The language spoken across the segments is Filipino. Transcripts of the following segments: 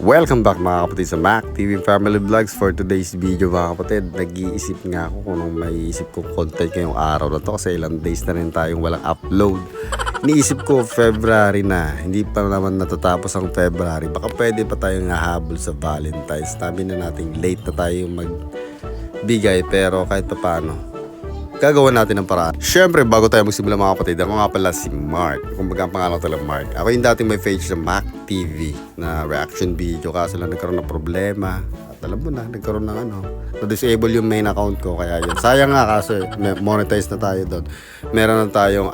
Welcome back mga kapatid sa Mac TV Family Vlogs. For today's video mga kapatid, nag-iisip nga ako kung anong maiisip kong content ngayong araw na to kasi ilang days na rin tayong walang upload. Iniisip ko February na, hindi pa naman natatapos ang February, baka pwede pa tayong nahabol sa Valentine's. Sabi na natin late na tayong magbigay pero kahit pa paano gagawa natin ng paraan. Siyempre, bago tayo magsimula mga kapatid, ako nga pala si Mark. Kumbaga ang pangalan ko talaga Mark. Ako yung dating may page sa Mac TV na reaction video, kaso lang nagkaroon ng problema. At alam mo na, nagkaroon ng na-disable yung main account ko, kaya yun. Sayang nga kasi monetize na tayo doon. Meron na tayong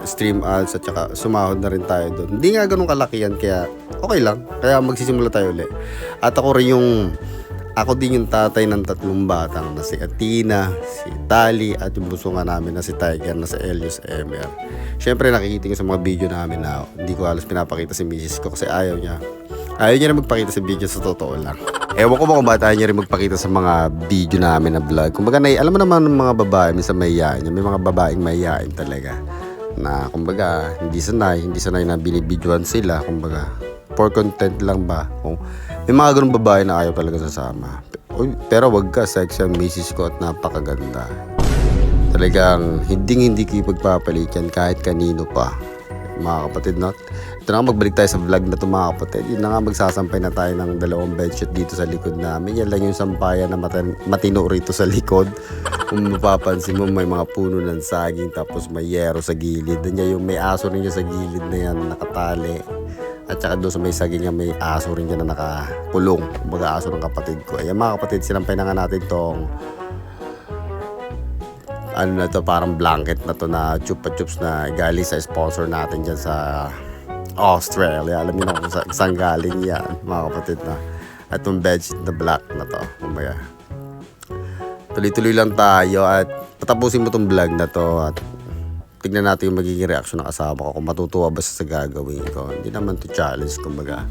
stream ads at saka sumahod na rin tayo doon. Hindi nga ganun kalaki yan, kaya okay lang. Kaya magsisimula tayo ulit. At ako din yung tatay ng tatlong batang na si Athena, si Tali at yung bunso nga namin na si Tiger na si Elios Emer. Siyempre nakikita nyo sa mga video namin na hindi ko halos pinapakita si misis ko kasi ayaw niya na magpakita sa video, sa totoo lang. Ewan ko ba kung ba't ayaw niya rin magpakita sa mga video namin na vlog. Kumbaga alam mo naman ng mga babae, minsan mahihain niya. May mga babaeng mahihain talaga na kumbaga hindi sanay na binibidyoan sila. Kumbaga for content lang ba. Kung may mga ganun babae na ayaw talaga sasama. Pero wag ka, sexy ang misis ko at napakaganda. Talagang hindi ko ipagpapalit yan kahit kanino pa. Mga kapatid, not? Ito na nga, magbalik tayo sa vlog na ito mga kapatid. Yun na nga, magsasampay na tayo ng dalawang bedsheet dito sa likod namin. Yan lang yung sampayan na matino rito sa likod. Kung mapapansin mo, may mga puno ng saging tapos may yero sa gilid. Yan yung may aso rin sa gilid na yan, nakatali. At saka doon sa may saging nga may aso rin dyan na nakakulong. Kumbaga aso ng kapatid ko. Ayan mga kapatid, sinampay na nga natin tong parang blanket na to na chupa chups na galing sa sponsor natin dyan sa Australia. Alam niyo na kung saan galing yan mga kapatid na. At yung bedsheet na black na to. Kumbaga tuloy-tuloy lang tayo at patapusin mo tong vlog na to at tignan natin yung magiging reaksyon ng asawa ko kung matutuwa ba sa gagawin ko. Hindi naman to challenge, kumbaga.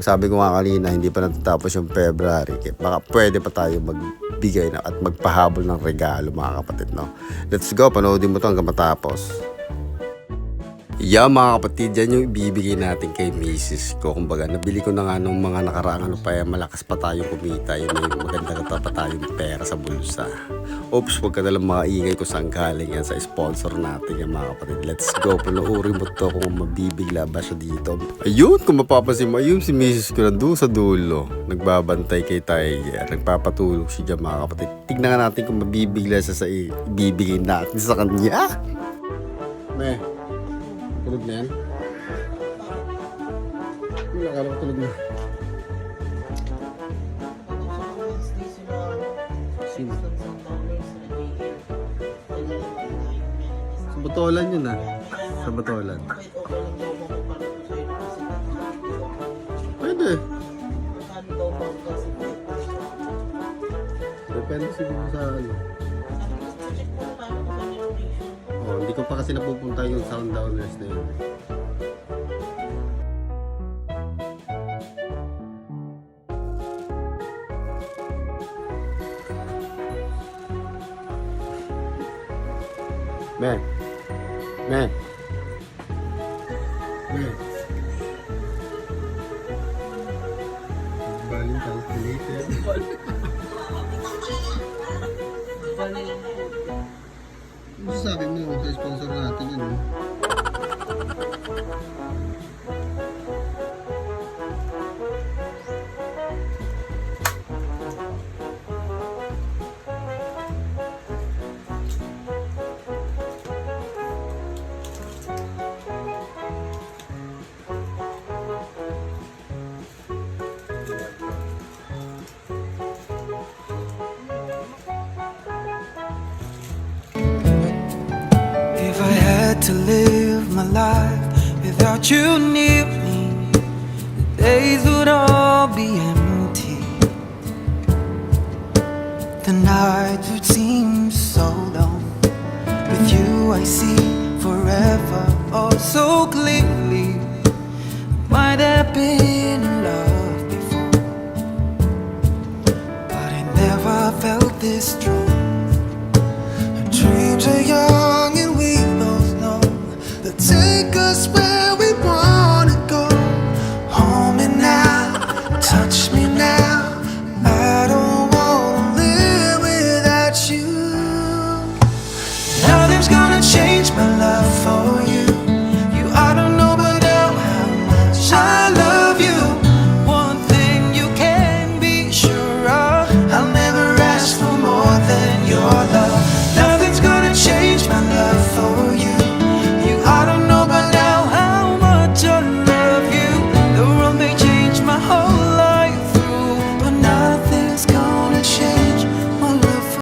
Sabi ko nga kanina, hindi pa natatapos yung February. Baka pwede pa tayo magbigay at magpahabol ng regalo mga kapatid, no? Let's go, panoodin mo to hanggang matapos. Mga kapatid, yan yung ibibigay natin kay misis ko. Kumbaga, nabili ko na nga nung mga nakaraang malakas pa tayo kumita. Yung may maganda pa tayong pera sa bulsa. Oops, wag ka nalang maingay ko saan galing yan sa sponsor natin yan mga kapatid. Let's go, panoorin mo to kung mabibigla ba siya dito. Ayun, kung mapapansin mo, ayun si misis ko nandun sa dulo. Nagbabantay kay Tiger. Nagpapatulog siya dyan mga kapatid. Tignan nga natin kung mabibigla siya sa ibibigay natin sa kanya. Tulog na yan? Wala ka lang tulog na. Sino? Sa Botolan yun Sa Botolan. Pwede. Depende siguro sa hindi ko pa kasi napupunta yung Sundowners na yun. Men. Baling calculated. Ano sabi mo sa sponsor natin yun? If I had to live my life without you near me, the days would all be empty. The nights would seem so long. With you I see forever oh so clearly. Might have been in love before, but I never felt this strong.